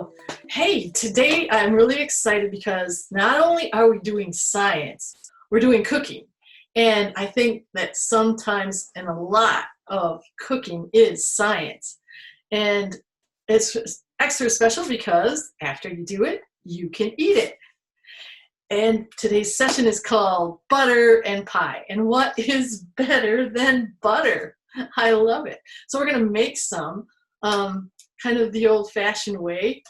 So, hey, today I'm really excited because not only are we doing science, we're doing cooking. And I think that sometimes and a lot of cooking is science. And it's extra special because after you do it, you can eat it. And today's session is called Butter and Pie. And what is better than butter? I love it. So we're going to make some kind of the old-fashioned way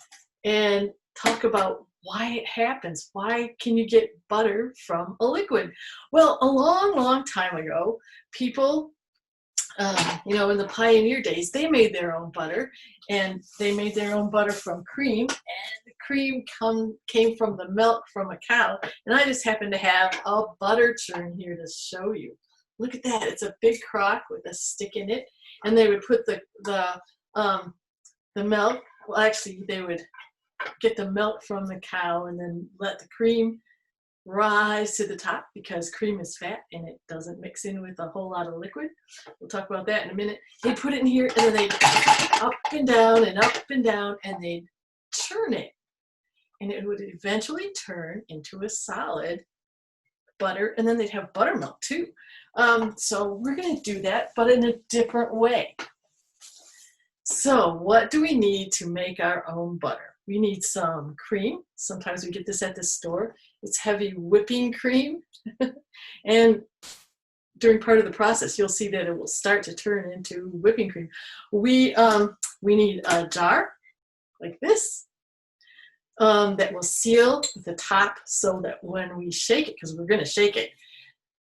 and talk about why it happens. Why can you get butter from a liquid? Well, a long time ago, people, in the pioneer days, they made their own butter, and they made their own butter from cream, and the cream came from the milk from a cow. And I just happen to have a butter churn here to show you. Look at that. It's a big crock with a stick in it, and they would put the milk. Well, actually, they would get the milk from the cow and then let the cream rise to the top because cream is fat and it doesn't mix in with a whole lot of liquid. We'll talk about that in a minute. They put it in here and then they up and down and up and down and they'd churn it, and it would eventually turn into a solid butter, and then they'd have buttermilk too. So we're going to do that, but in a different way. So what do we need to make our own butter? We need some cream. Sometimes we get this at the store. It's heavy whipping cream. And during part of the process, you'll see that it will start to turn into whipping cream. We need a jar like this that will seal the top so that when we shake it, because we're going to shake it,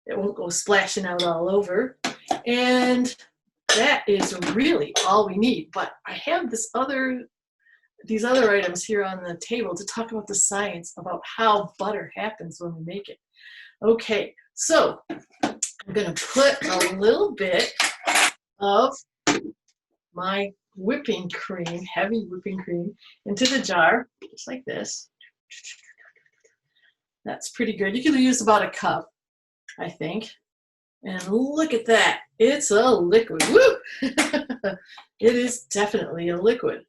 it won't go splashing out all over. And that is really all we need. But I have these other items here on the table to talk about the science about how butter happens when we make it. Okay, so I'm going to put a little bit of my whipping cream, heavy whipping cream, into the jar, just like this. That's pretty good. You can use about a cup, I think. And look at that. It's a liquid. Woo! It is definitely a liquid.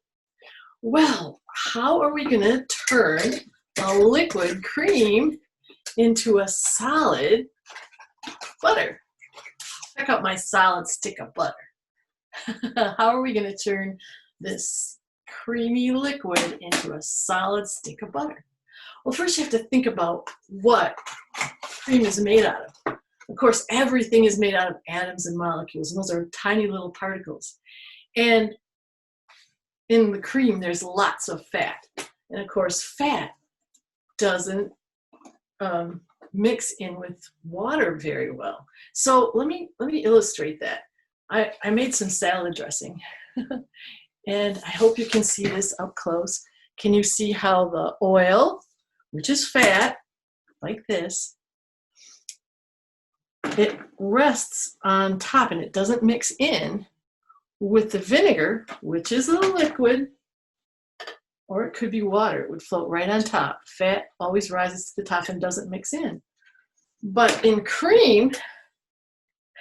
Well, how are we going to turn a liquid cream into a solid butter? Check out my solid stick of butter. How are we going to turn this creamy liquid into a solid stick of butter? Well, first you have to think about what cream is made out of. Of course, everything is made out of atoms and molecules, and those are tiny little particles. And in the cream, there's lots of fat. And of course, fat doesn't mix in with water very well. So let me illustrate that. I made some salad dressing, and I hope you can see this up close. Can you see how the oil, which is fat, like this, it rests on top and it doesn't mix in with the vinegar, which is a liquid, or it could be water. It would float right on top. Fat always rises to the top and doesn't mix in. But in cream,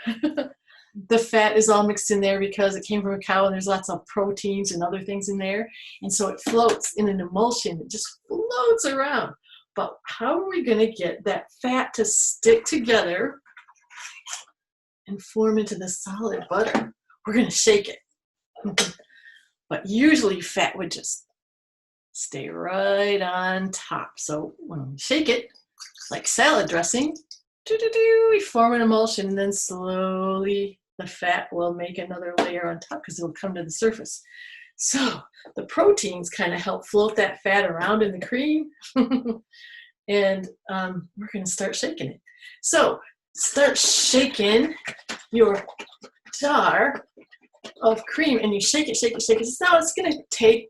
the fat is all mixed in there because it came from a cow and there's lots of proteins and other things in there. And so it floats in an emulsion. It just floats around. But how are we going to get that fat to stick together and form into the solid butter? We're going to shake it. But usually fat would just stay right on top. So when we shake it, like salad dressing, we form an emulsion, and then slowly the fat will make another layer on top because it'll come to the surface. So the proteins kind of help float that fat around in the cream. And we're going to start shaking it. So start shaking your jar of cream, and you shake it, shake it, shake it. Now it's going to take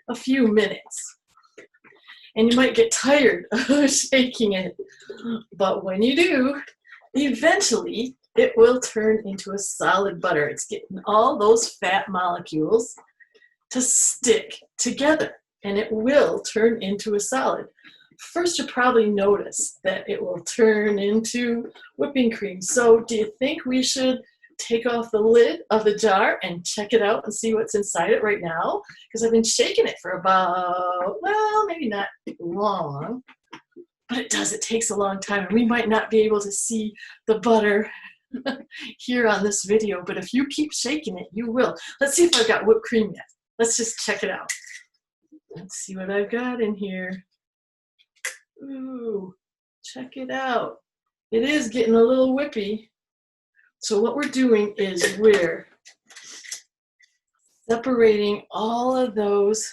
a few minutes, and you might get tired of shaking it, but when you do, eventually it will turn into a solid butter. It's getting all those fat molecules to stick together, and it will turn into a solid. First, you'll probably notice that it will turn into whipping cream. So do you think we should take off the lid of the jar and check it out and see what's inside it right now, because I've been shaking it for about, well, maybe not long, but it takes a long time, and we might not be able to see the butter here on this video, but if you keep shaking it, you will. Let's see if I've got whipped cream yet. Let's just check it out. Let's see what I've got in here. Ooh, check it out. It is getting a little whippy. So what we're doing is we're separating all of those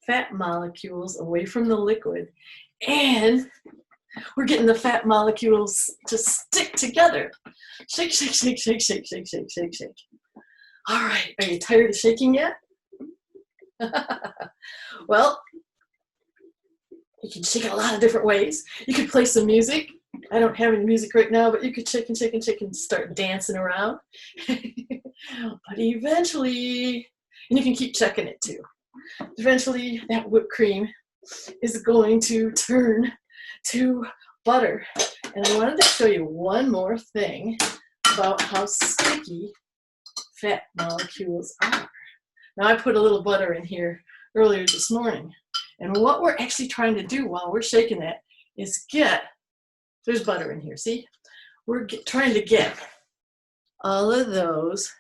fat molecules away from the liquid, and we're getting the fat molecules to stick together. Shake, shake, shake, shake, shake, shake, shake, shake, shake. All right, are you tired of shaking yet? Well, you can shake it a lot of different ways. You could play some music. I don't have any music right now, but you could shake and shake and shake and start dancing around. But eventually, and you can keep checking it too, eventually that whipped cream is going to turn to butter. And I wanted to show you one more thing about how sticky fat molecules are. Now, I put a little butter in here earlier this morning, and what we're actually trying to do while we're shaking that is there's butter in here, see? We're trying to get all of those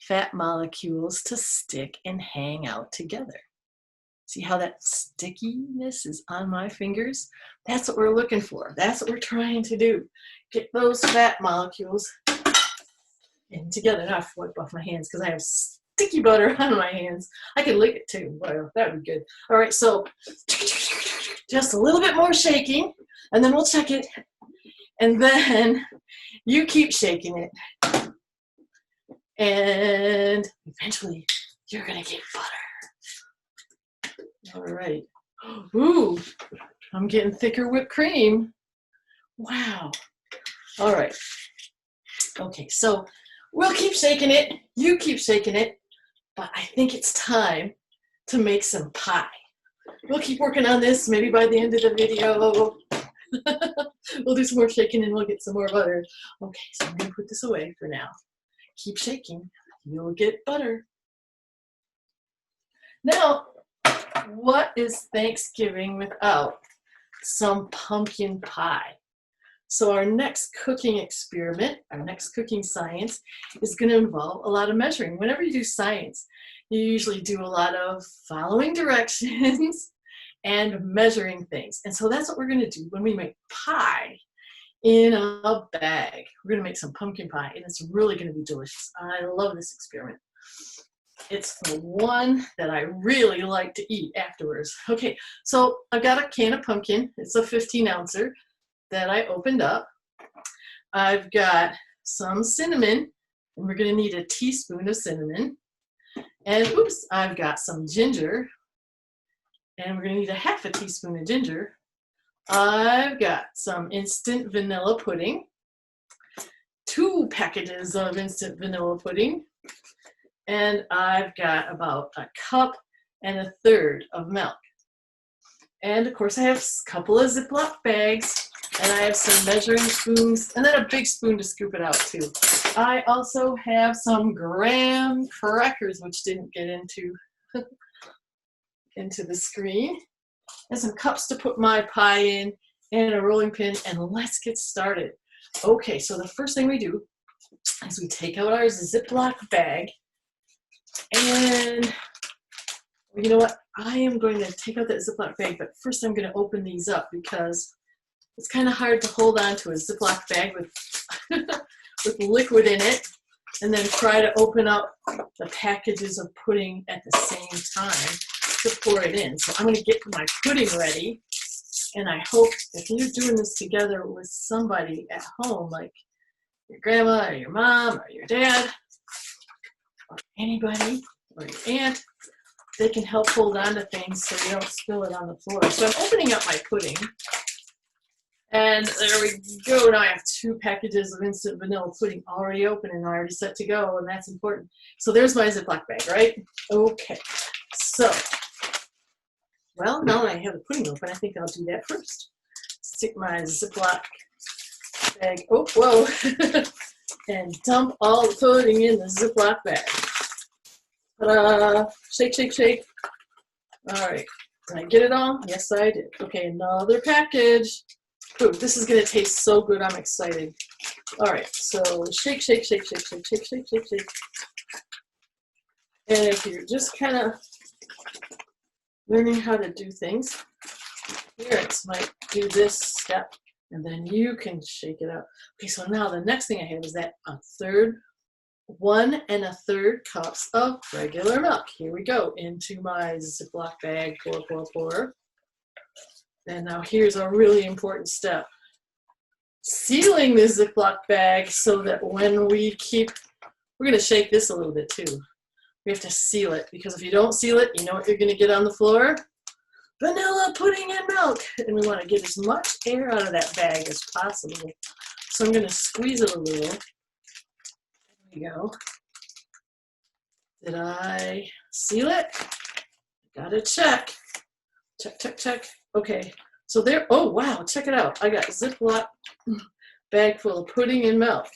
fat molecules to stick and hang out together. See how that stickiness is on my fingers? That's what we're looking for. That's what we're trying to do. Get those fat molecules in together. Now I have to wipe off my hands because I have sticky butter on my hands. I could lick it too. Well, that would be good. All right, so just a little bit more shaking, and then we'll check it. And then you keep shaking it. And eventually you're gonna get butter. All right. Ooh, I'm getting thicker whipped cream. Wow. All right. Okay, so we'll keep shaking it. You keep shaking it. But I think it's time to make some pie. We'll keep working on this. Maybe by the end of the video, we'll do some more shaking and we'll get some more butter. Okay, so I'm gonna put this away for now. Keep shaking, you'll get butter. Now, what is Thanksgiving without some pumpkin pie? So our next cooking experiment, our next cooking science is going to involve a lot of measuring. Whenever you do science, you usually do a lot of following directions and measuring things. And so that's what we're going to do when we make pie in a bag. We're going to make some pumpkin pie, and it's really going to be delicious. I love this experiment. It's the one that I really like to eat afterwards. Okay, so I've got a can of pumpkin. It's a 15-ouncer that I opened up. I've got some cinnamon, and we're going to need a teaspoon of cinnamon. And oops, I've got some ginger, and we're going to need a half a teaspoon of ginger. I've got some instant vanilla pudding, 2 packages of instant vanilla pudding, and I've got about a cup and a third of milk. And of course I have a couple of Ziploc bags, and I have some measuring spoons, and then a big spoon to scoop it out too. I also have some graham crackers, which didn't get into the screen, and some cups to put my pie in, and a rolling pin, and let's get started. Okay, so the first thing we do is we take out our Ziploc bag, and you know what? I am going to take out that Ziploc bag, but first I'm going to open these up because it's kind of hard to hold on to a Ziploc bag with, with liquid in it and then try to open up the packages of pudding at the same time to pour it in. So I'm going to get my pudding ready, and I hope if you're doing this together with somebody at home, like your grandma or your mom or your dad or anybody or your aunt, they can help hold on to things so you don't spill it on the floor. So I'm opening up my pudding, and there we go. Now I have 2 packages of instant vanilla pudding already open and already set to go, and that's important. So there's my Ziploc bag, right? Okay, so, well, now that I have the pudding open, I think I'll do that first. Stick my Ziploc bag, oh, whoa, and dump all the pudding in the Ziploc bag. Ta-da! Shake, shake, shake. All right. Did I get it all? Yes, I did. Okay, another package. Ooh, this is going to taste so good. I'm excited. All right, so shake, shake, shake, shake, shake, shake, shake, shake, shake. And if you're just kind of learning how to do things, parents might do this step, and then you can shake it up. Okay, so now the next thing I have is that 1 1/3 cups of regular milk. Here we go, into my Ziploc bag, pour, pour, pour. And now here's a really important step. Sealing the Ziploc bag so that when we're going to shake this a little bit too. We have to seal it, because if you don't seal it, you know what you're going to get on the floor? Vanilla pudding and milk. And we want to get as much air out of that bag as possible. So I'm going to squeeze it a little. There we go. Did I seal it? Gotta check. Check, check, check. Okay. So there, oh wow, check it out. I got a Ziploc bag full of pudding and milk.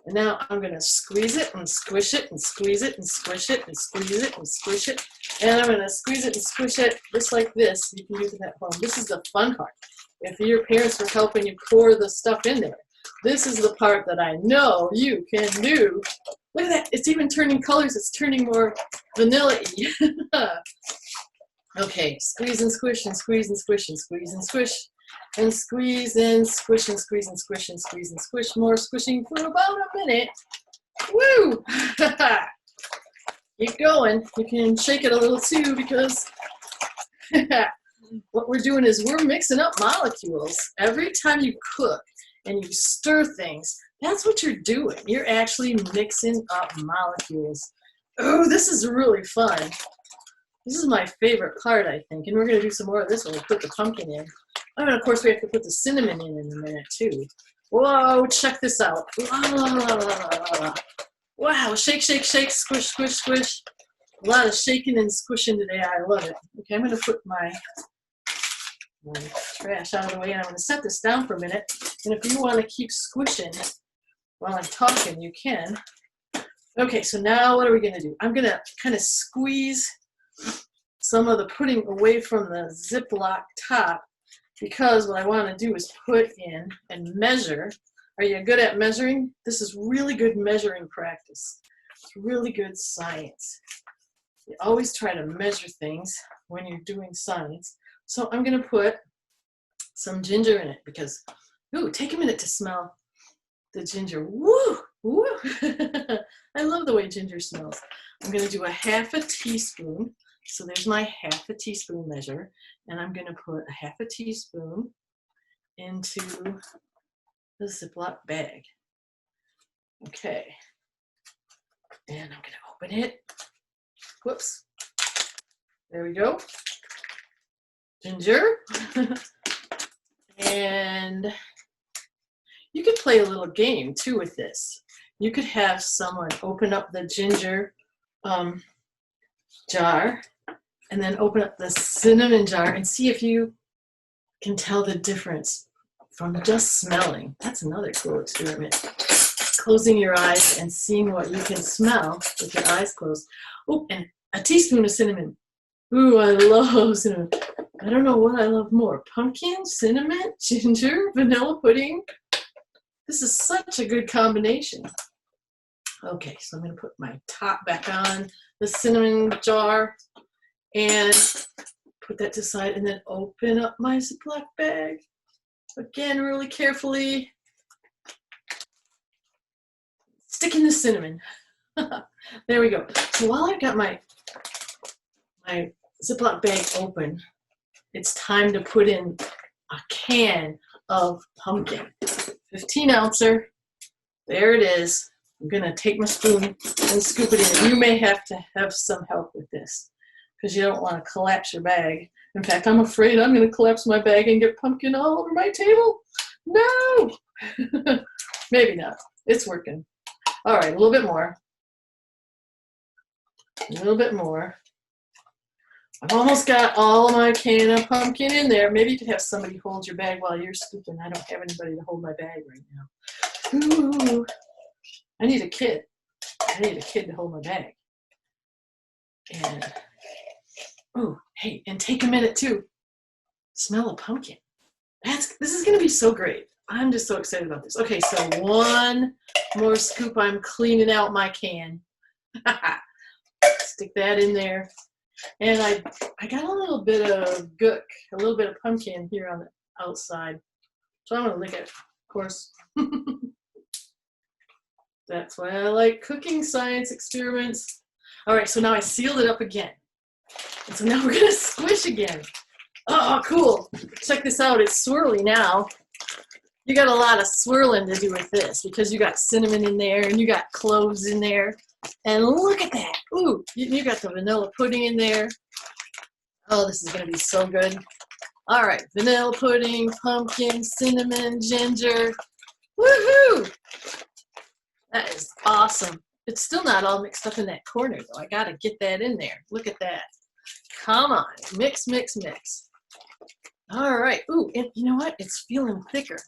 And now I'm going to squeeze it and squish it and squeeze it and squish it and squeeze it and squish it. And I'm going to squeeze it and squish it just like this. You can do it at home. This is the fun part. If your parents are helping you pour the stuff in there, this is the part that I know you can do. Look at that. It's even turning colors. It's turning more vanilla-y. Okay, squeeze and squish and squeeze and squish and squeeze and squish. And squeeze and squish and squeeze and squish and squeeze and squish. More squishing for about a minute. Woo! Keep going. You can shake it a little too, because what we're doing is we're mixing up molecules. Every time you cook and you stir things, that's what you're doing. You're actually mixing up molecules. Oh, this is really fun. This is my favorite part, I think. And we're going to do some more of this when we put the pumpkin in. Oh, and of course we have to put the cinnamon in a minute too. Whoa, check this out. Wow, shake, shake, shake, squish, squish, squish. A lot of shaking and squishing today. I love it. Okay, I'm going to put my trash out of the way, and I'm going to set this down for a minute. And if you want to keep squishing while I'm talking, you can. Okay, so now what are we going to do? I'm going to kind of squeeze some of the pudding away from the Ziploc top, because what I want to do is put in and measure. Are you good at measuring? This is really good measuring practice. It's really good science. You always try to measure things when you're doing science. So I'm going to put some ginger in it, because, ooh, take a minute to smell the ginger. Woo! Woo! I love the way ginger smells. I'm going to do a 1/2 teaspoon. So there's my 1/2 teaspoon measure. And I'm going to put a 1/2 teaspoon into the Ziploc bag. Okay. And I'm going to open it. Whoops. There we go. Ginger. And you could play a little game too with this. You could have someone open up the ginger jar and then open up the cinnamon jar and see if you can tell the difference from just smelling. That's another cool experiment. Closing your eyes and seeing what you can smell with your eyes closed. Oh, and a teaspoon of cinnamon. Ooh, I love cinnamon. I don't know what I love more. Pumpkin, cinnamon, ginger, vanilla pudding. This is such a good combination. Okay, so I'm going to put my top back on the cinnamon jar and put that to the side, and then open up my Ziploc bag. Again, really carefully. Stick in the cinnamon. There we go. So while I've got my Ziploc bag open, it's time to put in a can of pumpkin. 15-ouncer. There it is. I'm going to take my spoon and scoop it in. You may have to have some help with this, because you don't want to collapse your bag. In fact, I'm afraid I'm going to collapse my bag and get pumpkin all over my table. No! Maybe not. It's working. All right, a little bit more. A little bit more. I've almost got all of my can of pumpkin in there. Maybe you could have somebody hold your bag while you're scooping. I don't have anybody to hold my bag right now. Ooh. I need a kid. I need a kid to hold my bag. And, oh, hey, and take a minute too. Smell a pumpkin. This is gonna be so great. I'm just so excited about this. Okay, so one more scoop. I'm cleaning out my can. Stick that in there. And I got a little bit of gook, a little bit of pumpkin here on the outside. So I'm gonna lick it, of course. That's why I like cooking science experiments. All right, so now I sealed it up again. And so now we're gonna squish again. Oh, cool. Check this out, it's swirly now. You got a lot of swirling to do with this because you got cinnamon in there and you got cloves in there. And look at that. Ooh, you got the vanilla pudding in there. Oh, this is gonna be so good. All right, vanilla pudding, pumpkin, cinnamon, ginger. Woohoo! That is awesome. It's still not all mixed up in that corner though. I gotta get that in there. Look at that. Come on, mix, mix, mix. All right, ooh, and you know what? It's feeling thicker.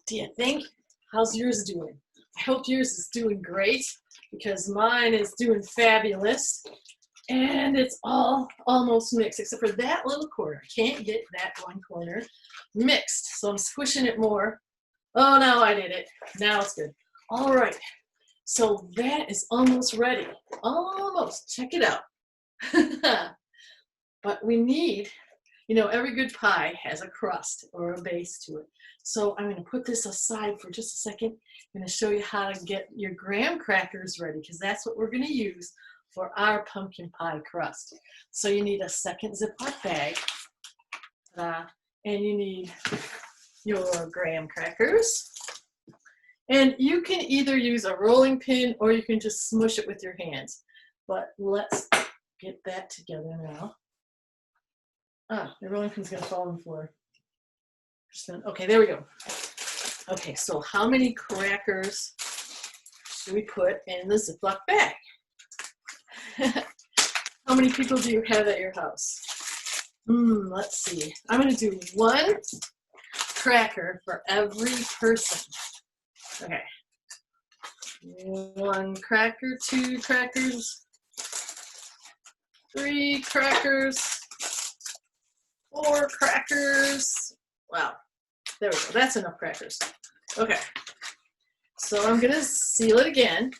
Do you think? How's yours doing? I hope yours is doing great because mine is doing fabulous. And it's all almost mixed except for that little corner. I can't get that one corner mixed. So I'm squishing it more. Oh, now I did it. Now it's good. All right. So that is almost ready. Almost. Check it out. But we need, you know, every good pie has a crust or a base to it. So I'm going to put this aside for just a second. I'm going to show you how to get your graham crackers ready because that's what we're going to use for our pumpkin pie crust. So you need a second Ziploc bag. And you need your graham crackers. And you can either use a rolling pin or you can just smush it with your hands. But let's get that together now. Ah, the rolling pin's gonna fall on the floor. Okay, there we go. Okay, so how many crackers should we put in the Ziploc bag? How many people do you have at your house? Let's see. I'm gonna do one cracker for every person. Okay. One cracker, two crackers, three crackers, four crackers. Wow. There we go. That's enough crackers. Okay. So I'm going to seal it again.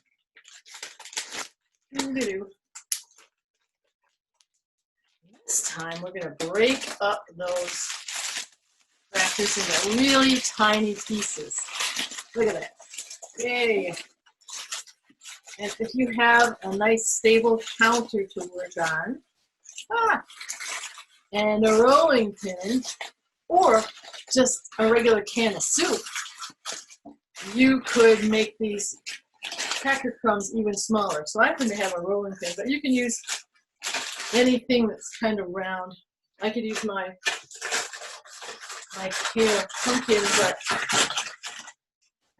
This time we're going to break up those crackers into really tiny pieces. Look at that. Yay. And if you have a nice stable counter to work on, and a rolling pin, or just a regular can of soup, you could make these cracker crumbs even smaller. So I happen to have a rolling pin, but you can use anything that's kind of round. I could use my can of pumpkin, but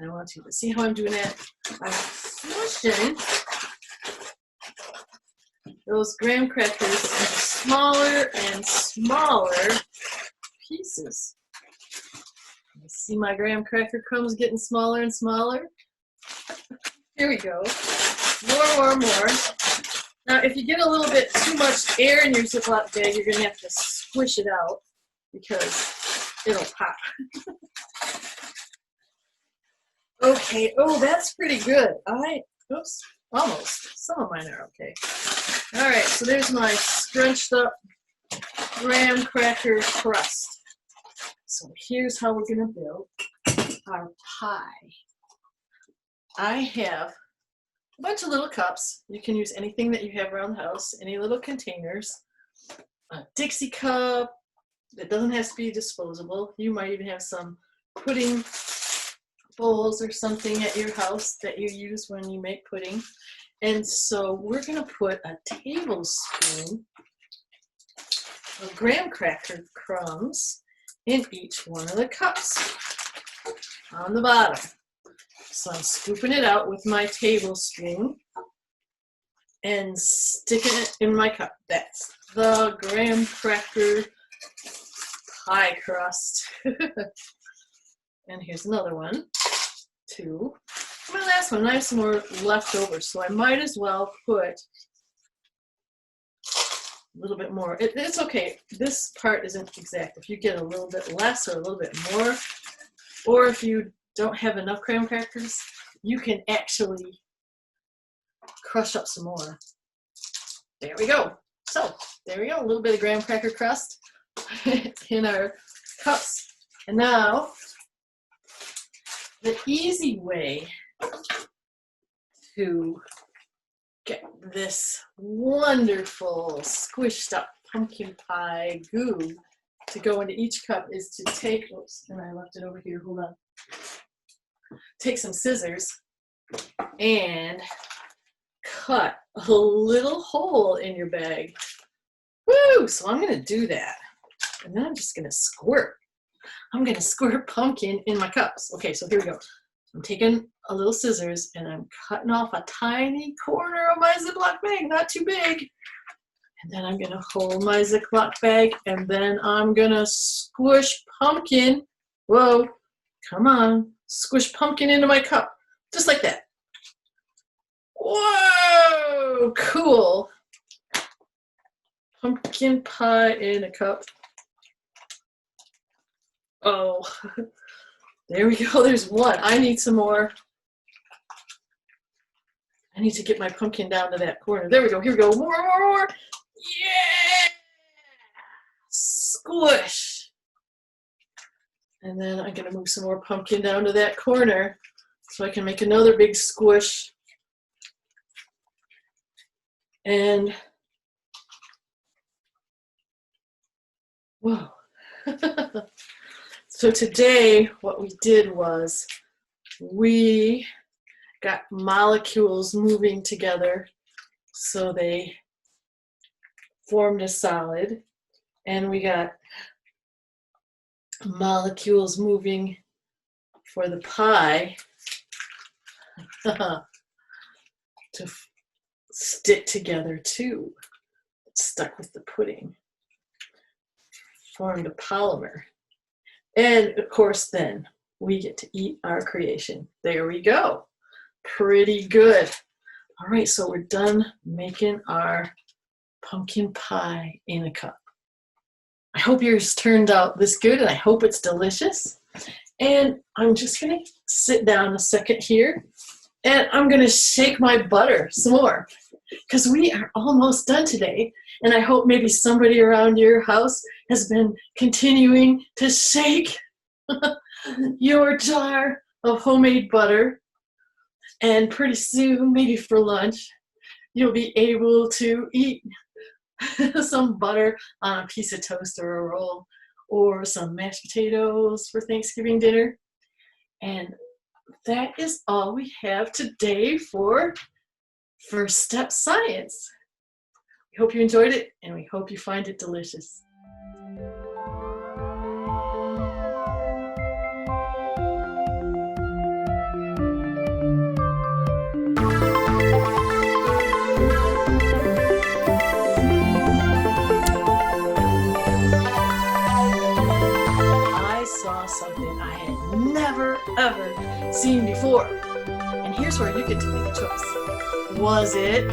I don't want to. But see how I'm doing that? I'm smushing those graham crackers into smaller and smaller pieces. You see my graham cracker crumbs getting smaller and smaller? Here we go. More. Now, if you get a little bit too much air in your Ziploc bag, you're going to have to squish it out because it'll pop. Okay. Oh, that's pretty good. Oops. Almost. Some of mine are okay. All right. So there's my scrunched up graham cracker crust. So here's how we're going to build our pie. I have a bunch of little cups. You can use anything that you have around the house, any little containers. A Dixie cup. It doesn't have to be disposable. You might even have some pudding bowls or something at your house that you use when you make pudding. And so we're going to put a tablespoon of graham cracker crumbs in each one of the cups on the bottom. So I'm scooping it out with my tablespoon and sticking it in my cup. That's the graham cracker pie crust. And here's another one, two. My last one, I have some more left over, so I might as well put a little bit more. It's okay. This part isn't exact. If you get a little bit less or a little bit more, or if you don't have enough graham crackers, you can actually crush up some more. There we go. So there we go, a little bit of graham cracker crust in our cups. And now, the easy way to get this wonderful squished up pumpkin pie goo to go into each cup is to take, oops, and I left it over here, hold on. Take some scissors and cut a little hole in your bag. Woo! So I'm gonna do that. And then I'm just gonna squirt. I'm gonna squirt pumpkin in my cups. Okay, so here we go. I'm taking a little scissors and I'm cutting off a tiny corner of my Ziploc bag, not too big. And then I'm gonna hold my Ziploc bag and then I'm gonna squish pumpkin. Whoa, come on. Squish pumpkin into my cup, just like that. Whoa, cool. Pumpkin pie in a cup. Oh, there we go, there's one. I need some more. I need to get my pumpkin down to that corner. There we go, here we go, more. Yeah! Squish. And then I'm gonna move some more pumpkin down to that corner so I can make another big squish. And, whoa. So today what we did was we got molecules moving together so they formed a solid, and we got molecules moving for the pie to stick together too. It stuck with the pudding, formed a polymer. And of course then we get to eat our creation. There we go. Pretty good. All right, so we're done making our pumpkin pie in a cup. I hope yours turned out this good and I hope it's delicious. And I'm just gonna sit down a second here and I'm gonna shake my butter some more because we are almost done today. And I hope maybe somebody around your house has been continuing to shake your jar of homemade butter. And pretty soon, maybe for lunch, you'll be able to eat some butter on a piece of toast or a roll, or some mashed potatoes for Thanksgiving dinner. And that is all we have today for First Step Science. We hope you enjoyed it, and we hope you find it delicious. I saw something I had never, ever seen before. And here's where you get to make a choice. Was it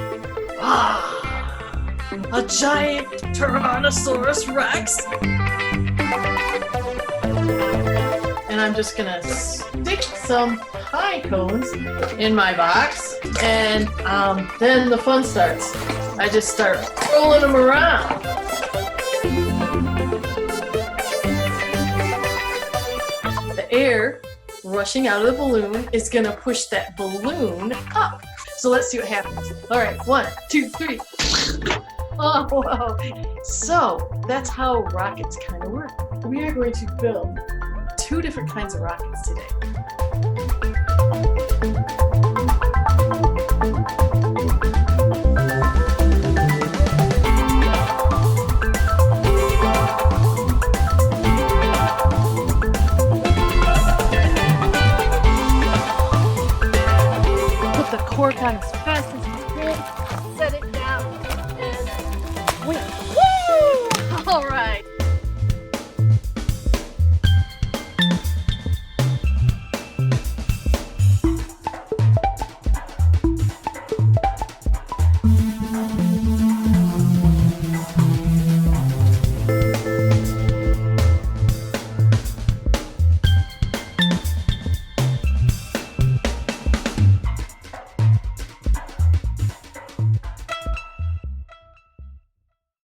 a giant Tyrannosaurus Rex? And I'm just gonna stick some pie cones in my box, and then the fun starts. I just start rolling them around. The air rushing out of the balloon is gonna push that balloon up. So let's see what happens. All right, 1, 2, 3. Oh, wow. So that's how rockets kind of work. We are going to build 2 different kinds of rockets today.